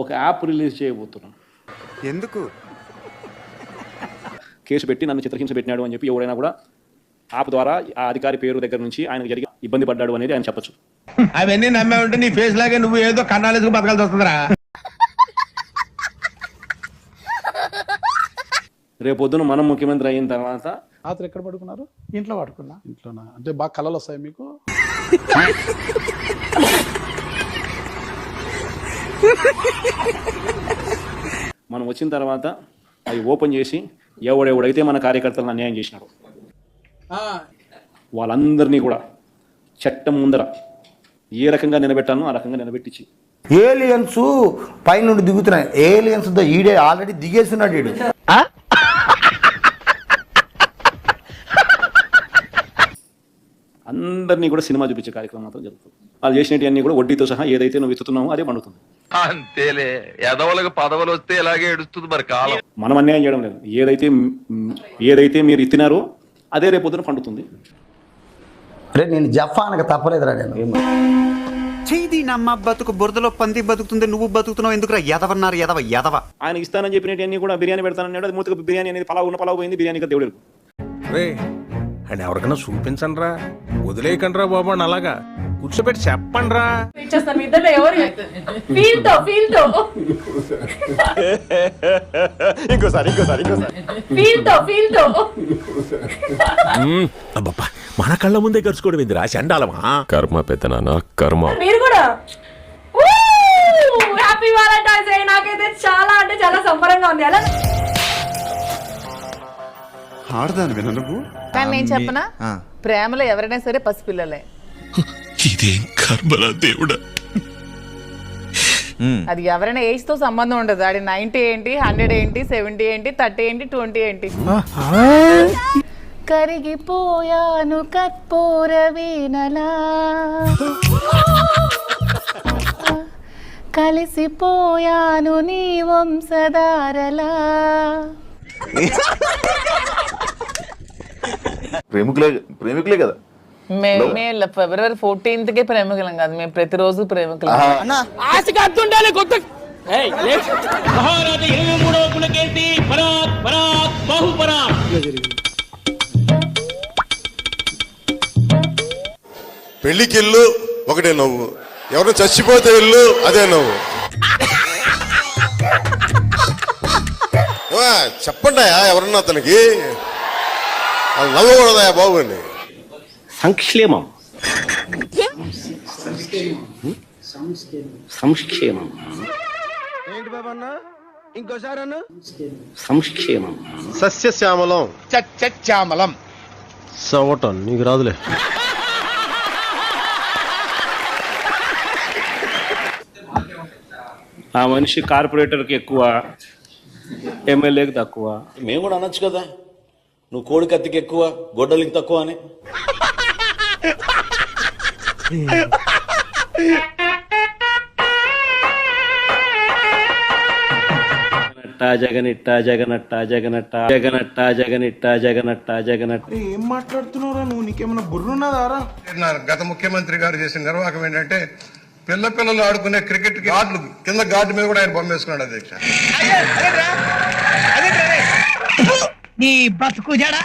ఒక app release చేయబోతున్నాం. ఎందుకు? కేసు పెట్టి నన్ను చిత్రహింస పెట్టినాడు అని చెప్పి ఎవరైనా కూడా యాప్ ద్వారా ఆ అధికారి పేరు దగ్గర నుంచి ఆయనకు జరిగి ఇబ్బంది పడ్డాడు అనేది ఆయన చెప్పచ్చు. అవన్నీ నమ్మే ఉంటే నీ ఫేస్ లాగే నువ్వు ఏదో కన్నాలేసుకు బతకాల్సి వస్తుందిరా. రేపొద్దున మనం ముఖ్యమంత్రి అయిన తర్వాత రాత్రి ఎక్కడ పడుకున్నారు? ఇంట్లో పడుకున్నా. ఇంట్లోనా? అంటే బాగా కళలు వస్తాయి మీకు? మనం వచ్చిన తర్వాత అవి ఓపెన్ చేసి ఎవడెవడైతే మన కార్యకర్తలను అన్యాయం చేసినాడు వాళ్ళందరినీ కూడా చట్టం ముందర ఏ రకంగా నిలబెట్టానో ఆ రకంగా నిలబెట్టించి ఏలియన్స్ పైనుండి దిగుతున్నాయి. ఏలియన్స్ ఈడే ఆల్రెడీ దిగేస్తున్నాడు ఈడు. అందరినీ కూడా సినిమా చూపించే కార్యక్రమం మాత్రం జరుగుతుంది. వాళ్ళు చేసినవన్నీ కూడా వడ్డీతో సహా ఏదైతే నువ్వు విత్తుతున్నావో అదే పండుతుంది. అంతేలే, ఎదవలకు పదవులు వస్తే ఇలాగే ఏడుస్తుంది మరి కాలం. మనం అన్యాయం చేయడం లేదు. ఏదైతే మీరు ఇచ్చినారో అదే రేపొద్దున పండుతుంది. అరే నేను జఫానక తప్పలేదురా. నేను చేది నమ్మ బతుకు బురదలో పంది బతుకుతుంది, నువ్వు బతుకుతున్నావు ఎందుకురా? ఎదవన్నారు ఎదవ. ఆయన ఇస్తానని చెప్పినవన్నీ కూడా బిర్యానీ పెడతానన్నాడు. అది మూతగా బిర్యానీ అనేది పలావు పోయింది. బిర్యానీగా దేవుడు అండ్ ఎవరికైనా చూపించండి రా, వదిలేయకండి రా బాబు అని అలాగా కూర్చోబెట్టి చెప్పండి రా. అబ్బబ్బా, మన కళ్ళ ముందే గడుచుకోవడం ఏందిరా చండాలమా? కర్మ పెద్దనాన్న కర్మ. మీరు కూడా హ్యాపీ వాలంటైన్స్ డే. నాకైతే చాలా అంటే చాలా సంబరంగా ఉంది. అలా ఆడదాను విన నువ్వు. కానీ నేను చెప్పనా, ప్రేమలో ఎవరైనా సరే పసిపిల్లలే. ఇదేం కర్మలా దేవుడా. అది ఎవరైనా ఏజ్ తో సంబంధం ఉండదు. అది 90 ఏంటి, 100 ఏంటి, 70 ఏంటి, 30 ఏంటి, 20 ఏంటి. కరిగిపోయాను కర్పూర వీణలా, కలిసిపోయాను నీ వంశధారలా. ప్రేమికులే కదా. మేము ఫిబ్రవరి 14th ప్రేమికులం కాదు, మేము ప్రతిరోజు ప్రేమికులం. పెళ్లికి ఇల్లు ఒకటే నవ్వు, ఎవరు చచ్చిపోతే ఇల్లు అదే నవ్వు. చెప్పండి ఎవరన్నా అతనికి నవ్వకూడదా బాబుని. సంక్షేమం ఏంటి బాబు అన్న, ఇంకోసారి అన్న. సంక్షేమం సస్యశ్యామలం శ్యామలం సవటం నీకు రాదులే. ఆ మనిషి కార్పొరేటర్కి ఎక్కువ, ఎమ్మెల్యేకి తక్కువ. మేము కూడా అనొచ్చు కదా, నువ్వు కోడి కత్తికి ఎక్కువ గొడ్డలికి తక్కువ అని. జగనట్ట. ఏం మాట్లాడుతున్నావురా నువ్వు? నీకేమన్నా బుర్రున్నదారా? గత ముఖ్యమంత్రి గారు చేసిన నిర్వాహకం ఏంటంటే పిల్లలు ఆడుకునే క్రికెట్ గార్డులు కింద గార్డు మీద కూడా ఆయన బొమ్మ వేసుకున్నాడు అధ్యక్ష. నీ బతుకు జడ